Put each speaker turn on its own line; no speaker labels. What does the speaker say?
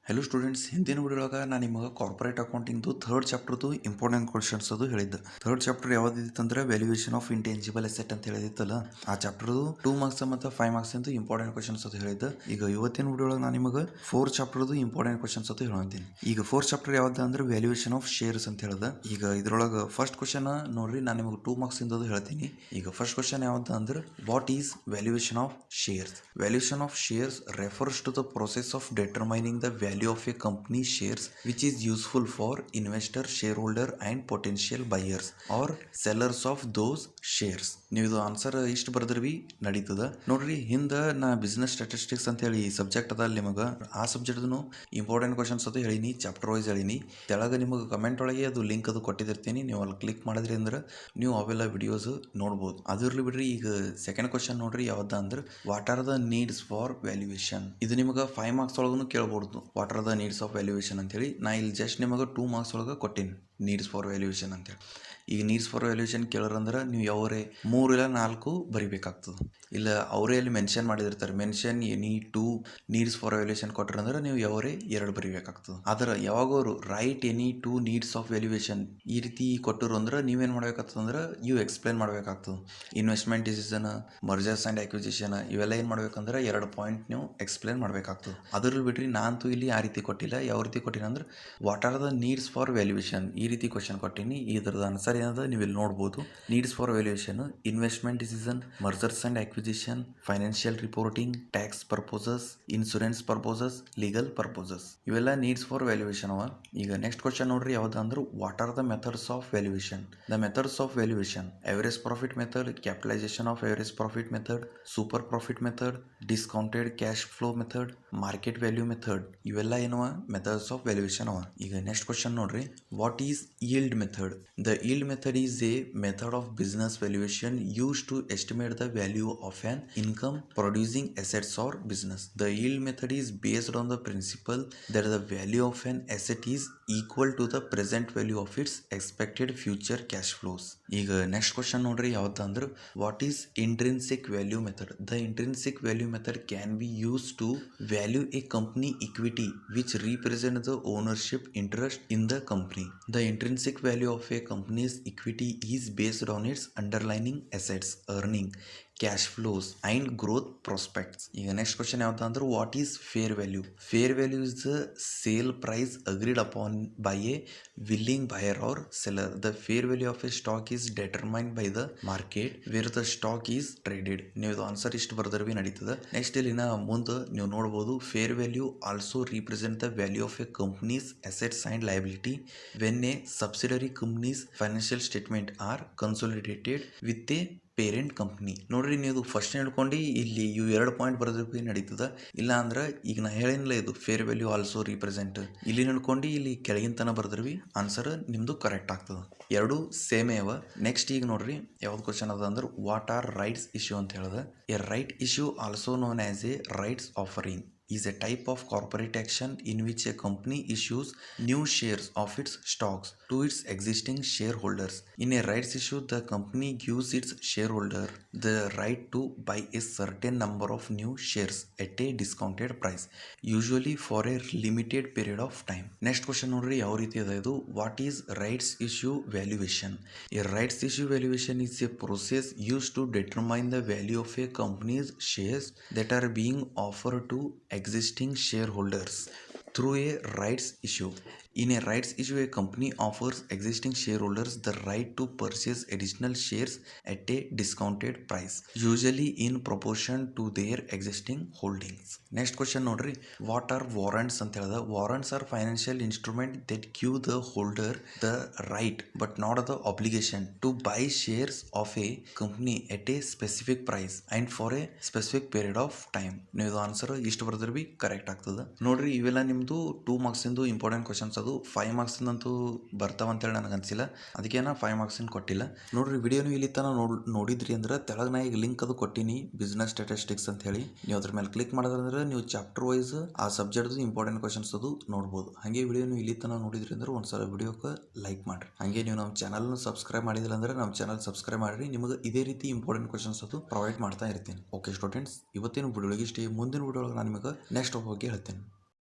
Hello students, ಹಿಂದಿನ ವಿಡಿಯೋದಾಗ ನಾನು ನಿಮಗೆ ಕಾರ್ಪೊರೇಟ್ ಅಕೌಂಟಿಂಗ್ದು ಥರ್ಡ್ ಚಾಪ್ಟರ್ದು ಇಂಪಾರ್ಟೆಂಟ್ ಕ್ವಶನ್ಸ್ ಅದು ಹೇಳಿದ್ದೆ. ಥರ್ಡ್ ಚಾಪ್ಟರ್ ಯಾವ್ದಿತ್ತಂದ್ರೆ ವ್ಯಾಲ್ಯೂಯೇಷನ್ ಆಫ್ ಇಂಟೆಂಜಿಬಲ್ ಅಸೆಟ್ ಅಂತ ಹೇಳಿದಿತ್ತಲ್ಲ, ಆ ಚಾಪ್ಟರ್ದು 2 ಮಾರ್ಕ್ಸ್ ಮತ್ತು 5 ಮಾರ್ಕ್ಸ್ ಅಂತ ಇಂಪಾರ್ಟೆಂಟ್ ಕ್ವಶನ್ಸ್ ಅದು ಹೇಳಿದ್ದೆ. ಈಗ ಇವತ್ತಿನ ವಿಡಿಯೋದಾಗ ನಾನು ನಿಮಗೆ 4 ಚಾಪ್ಟರ್ದು ಇಂಪಾರ್ಟೆಂಟ್ ಕ್ವಶನ್ಸ್ ಅದು ಹೇಳ್ತೀನಿ. ಈಗ 4 ಚಾಪ್ಟರ್ ಯಾವ್ದು ಅಂದ್ರೆ ವ್ಯಾಲ್ಯೂಯೇಷನ್ ಆಫ್ ಶೇರ್ಸ್ ಅಂತ ಹೇಳಿದೆ. ಈಗ ಇದ್ರೊಳಗೆ ಫಸ್ಟ್ ಕ್ವಶನ್ ನೋಡ್ರಿ, ನಾನು ನಿಮಗೆ 2 ಮಾರ್ಕ್ಸ್ ಇಂದ ಹೇಳ್ತೀನಿ. ಈಗ ಫಸ್ಟ್ ಕ್ವಶನ್ ಯಾವ್ದು ಅಂದ್ರೆ what is valuation of shares? Valuation of shares refers to the process of determining the value of a company's shares, which is useful for investor, shareholder and potential buyers or sellers of those shares. ನೀವು ಇದು answer ಇಷ್ಟು ಬರೆದ್ರಿ ನಡೀತದ ನೋಡ್ರಿ. ಹಿಂದೆ ನಾ business statistics ಅಂತ ಹೇಳಿ subject ಅದ ಅಲ್ಲಿ ನಿಮಗೆ, ಆ ಸಬ್ಜೆಕ್ಟ್ದು ಇಂಪಾರ್ಟೆಂಟ್ ಕ್ವಶನ್ಸ್ ಅದು ಹೇಳಿನಿ, ಚಾಪ್ಟರ್ ವೈಸ್ ಹೇಳಿನಿ. ತೆಳಗ ನಿಮಗೆ ಕಮೆಂಟ್ ಒಳಗೆ ಅದು ಲಿಂಕ್ ಅದು ಕೊಟ್ಟಿರ್ತೀನಿ, ನೀವು ಅಲ್ಲಿ ಕ್ಲಿಕ್ ಮಾಡಿದ್ರಿ ಅಂದ್ರೆ ನೀವು ಅವೆಲ್ಲ ವಿಡಿಯೋಸ್ ನೋಡ್ಬೋದು. ಅದು ಇರ್ಲಿ ಬಿಡ್ರಿ. ಈಗ ಸೆಕೆಂಡ್ ಕ್ವಶನ್ ನೋಡ್ರಿ, ಯಾವ್ದ ಅಂದ್ರೆ what are the needs for valuation? ಇದು ನಿಮಗೆ 5 ಮಾರ್ಕ್ಸ್ ಒಳಗೂ ಕೇಳ್ಬೋದು, what are the needs of valuation ಅಂತೇಳಿ. ನಾ ಇಲ್ಲಿ ಜಸ್ಟ್ ನಿಮಗೆ 2 ಮಾರ್ಕ್ಸ್ ಒಳಗೆ ಕೊಟ್ಟೀನಿ ನೀಡ್ಸ್ ಫಾರ್ ವ್ಯಾಲ್ಯೂಯೇಷನ್ ಅಂತೇಳಿ. ಈಗ ನೀಡ್ಸ್ ಫಾರ್ ವ್ಯಾಲ್ಯೂಯೇಷನ್ ಕೇಳೋರಂದ್ರೆ ನೀವು ಯಾವರೇ 3 ಇಲ್ಲ 4 ಬರಿಬೇಕಾಗ್ತದೆ. ಇಲ್ಲ ಅವರೇ ಅಲ್ಲಿ ಮೆನ್ಷನ್ ಮಾಡಿದಿರ್ತಾರೆ, mention any 2 needs for valuation ಕೊಟ್ಟರಂದ್ರೆ ನೀವು ಯಾವರೇ 2 ಬರಿಬೇಕಾಗ್ತದೆ. ಆದ್ರೆ ಯಾವಾಗ ಅವರು write any 2 needs of valuation ಈ ರೀತಿ ಕೊಟ್ಟರು ಅಂದ್ರೆ ನೀವೇನು ಮಾಡ್ಬೇಕಾಗ್ತದೆ ಅಂದ್ರೆ ಇವು ಎಕ್ಸ್ಪ್ಲೇನ್ ಮಾಡ್ಬೇಕಾಗ್ತದೆ. Investment decision, mergers and acquisition ಇವೆಲ್ಲ ಏನು ಮಾಡ್ಬೇಕಂದ್ರೆ 2 ಪಾಯಿಂಟ್ ನೀವು ಎಕ್ಸ್ಪ್ಲೇನ್ ಮಾಡ್ಬೇಕಾಗ್ತದೆ. ಅದ್ರಲ್ಲಿ ಬಿಡ್ರಿ ನಾನಂತೂ ಇಲ್ಲಿ ಆ ರೀತಿ ಕೊಟ್ಟಿಲ್ಲ. ಯಾವ ರೀತಿ ಕೊಟ್ಟಿನಿ ಅಂದ್ರೆ what are the needs for valuation ಈ ರೀತಿ ಕ್ವಶನ್ ಕೊಟ್ಟಿನಿ. ಇದ್ರದ್ದು ಆನ್ಸರ್ ಏನದ ನೀವು ಇಲ್ಲಿ ನೋಡ್ಬೋದು. Needs for valuation investment decision, mergers and acquisition, financial reporting, tax purposes, insurance purposes, legal purposes ಇವೆಲ್ಲ ನೀಡ್ಸ್ ಫಾರ್ ವ್ಯಾಲ್ಯೂಯೇಷನ್ ಅವ. ಈಗ ನೆಕ್ಸ್ಟ್ ಕ್ವಶನ್ ನೋಡ್ರಿ, ಯಾವ್ದು ಅಂದ್ರೆ what are the methods of valuation? The methods of valuation: average profit method, capitalisation of average profit method, super profit method, discounted cash flow method, market value method ಇವೆಲ್ಲ ಏನವ methods of valuation ಅವ. ಈಗ next question ನೋಡ್ರಿ, what is yield method? The yield method is a method of business valuation used to estimate the value of an income producing assets or business. The yield method is based on the principle that the value of an asset is equal to the present value of its expected future cash flows. ಈಗ next question ನೋಡ್ರಿ, ಯಾವ್ದು ಅಂದ್ರೆ what is intrinsic value method? The intrinsic value method can be use to value a company equity which represent the ownership interest in the company. The intrinsic value of a company's equity is based on its underlying assets, earning, cash flows and growth prospects. ಈಗ next question ಯಾವ್ದು ಅಂದ್ರೆ what is fair value? Fair value is the sale price agreed upon by a willing buyer or seller. The fair value of a stock is determined by the market where the stock is traded. ನೀವು ಇದು answer ಇಷ್ಟು ಬರೆದ್ರೆ ನಡೀತದೆ. Next ಇಲ್ಲಿನ ಮುಂದೆ ನೀವು ನೋಡ್ಬೋದು, fair value also represent the value of a company's assets and liability when a subsidiary company's financial statement are consolidated with a parent company. ನೋಡ್ರಿ, ನೀವು ಫಸ್ಟ್ ಹೇಳ್ಕೊಂಡು ಇಲ್ಲಿ ಇವು 2 ಪಾಯಿಂಟ್ ಬರೆದ್ರೆ ನಡೀತದ. ಇಲ್ಲ ಅಂದ್ರೆ ಈಗ ನಾ ಹೇಳಿಲ್ಲ, ಇದು ಫೇರ್ ವ್ಯಾಲ್ಯೂ ಆಲ್ಸೋ ರಿಪ್ರೆಸೆಂಟ್ ಇಲ್ಲಿ ಹೇಳ್ಕೊಂಡು ಇಲ್ಲಿ ಕೆಳಗಿನ ಬರೆದ್ರಿ ಆನ್ಸರ್ ನಿಮ್ದು ಕರೆಕ್ಟ್ ಆಗ್ತದೆ. 2 ಸೇಮೇ ಅವ. ನೆಕ್ಸ್ಟ್ ಈಗ ನೋಡ್ರಿ, ಯಾವ್ದು ಕ್ವಶನ್ ಅದ ಅಂದ್ರೆ ವಾಟ್ ಆರ್ ರೈಟ್ಸ್ ಇಶ್ಯೂ ಅಂತ ಹೇಳಿದ. A right issue also known as A rights offering is a type of corporate action in which a company issues new shares of its stocks to its existing shareholders. In a rights issue, the company gives its shareholder the right to buy a certain number of new shares at a discounted price, usually for a limited period of time. Next question ನೋಡ್ರಿ, ಯಾವ ರೀತಿ ಅದ ಇದು. What is rights issue valuation? A rights issue valuation is a process used to determine the value of a company's shares that are being offered to existing shareholders through a rights issue. In a rights issue, a company offers existing shareholders the right to purchase additional shares at a discounted price, usually in proportion to their existing holdings. Next question ನೋಡ್ರಿ, what are warrants ಅಂತ ಹೇಳಿದ. Warrants are financial instrument that give the holder the right but not the obligation to buy shares of a company at a specific price and for a specific period of time. ನೀವು answer ಇಷ್ಟು ಬರೆದ್ರೆ correct ಆಗ್ತದೆ. ನೋಡ್ರಿ, ಇವೆಲ್ಲ ನಿಮ್ದು 2 marks ಇಂದು important questions. ಅದು 5 marks ಅಂತೂ ಬರ್ತಾವಂತೇಳಿ ನನಗೆ ಅನಿಸಿಲ್ಲ, ಅದಕ್ಕೆ ನಾ 5 ಮಾರ್ಕ್ಸ್ ಕೊಟ್ಟಿಲ್ಲ. ನೋಡ್ರಿ, ವಿಡಿಯೋನು ಇಲ್ಲಿ ತನ ನೋಡಿದ್ರಿ ಅಂದ್ರೆ ತೆಳಗ ನಾ ಈಗ ಲಿಂಕ್ ಅದು ಕೊಟ್ಟಿನಿ, ಬಿಸ್ನೆಸ್ ಸ್ಟ್ಯಾಟಿಸ್ಟಿಕ್ಸ್ ಅಂತ ಹೇಳಿ. ನೀವು ಅದ್ರ ಮೇಲೆ ಕ್ಲಿಕ್ ಮಾಡಿದ್ರೆ ನೀವು ಚಾಪ್ಟರ್ ವೈಸ್ ಆ ಸಬ್ಜೆಕ್ಟ್ದು ಇಂಪಾರ್ಟೆಂಟ್ ಕ್ವಶನ್ಸ್ ಅದು ನೋಡ್ಬೋದು. ಹಾಗೆ ವಿಡಿಯೋನು ಇಲ್ಲಿ ತನ ನೋಡಿದ್ರಿ ಅಂದ್ರೆ ಒಂದ್ಸಲ ವಿಡಿಯೋಕ್ಕೆ ಲೈಕ್ ಮಾಡಿರಿ. ಹಾಗೆ ನೀವು ನಮ್ಮ ಚಾನಲ್ನ ಸಬ್ಸ್ಕ್ರೈಬ್ ಮಾಡಿದಿಲ್ಲ ಅಂದ್ರೆ ನಮ್ಮ ಚಾನಲ್ ಸಬ್ಸ್ಕ್ರೈಬ್ ಮಾಡಿರಿ. ನಿಮಗೆ ಇದೇ ರೀತಿ ಇಂಪಾರ್ಟೆಂಟ್ ಕ್ವಶನ್ಸ್ ಅದು ಪ್ರೊವೈಡ್ ಮಾಡ್ತಾ ಇರ್ತೀನಿ. ಓಕೆ ಸ್ಟೂಡೆಂಟ್ಸ್, ಇವತ್ತಿನ ವಿಡಿಯೋಗೆ ಇಷ್ಟೇ. ಮುಂದಿನ ವಿಡಿಯೋ ನಾನು ನಿಮಗೆ ನೆಕ್ಸ್ಟ್ ಬಗ್ಗೆ ಹೇಳ್ತೇನೆ.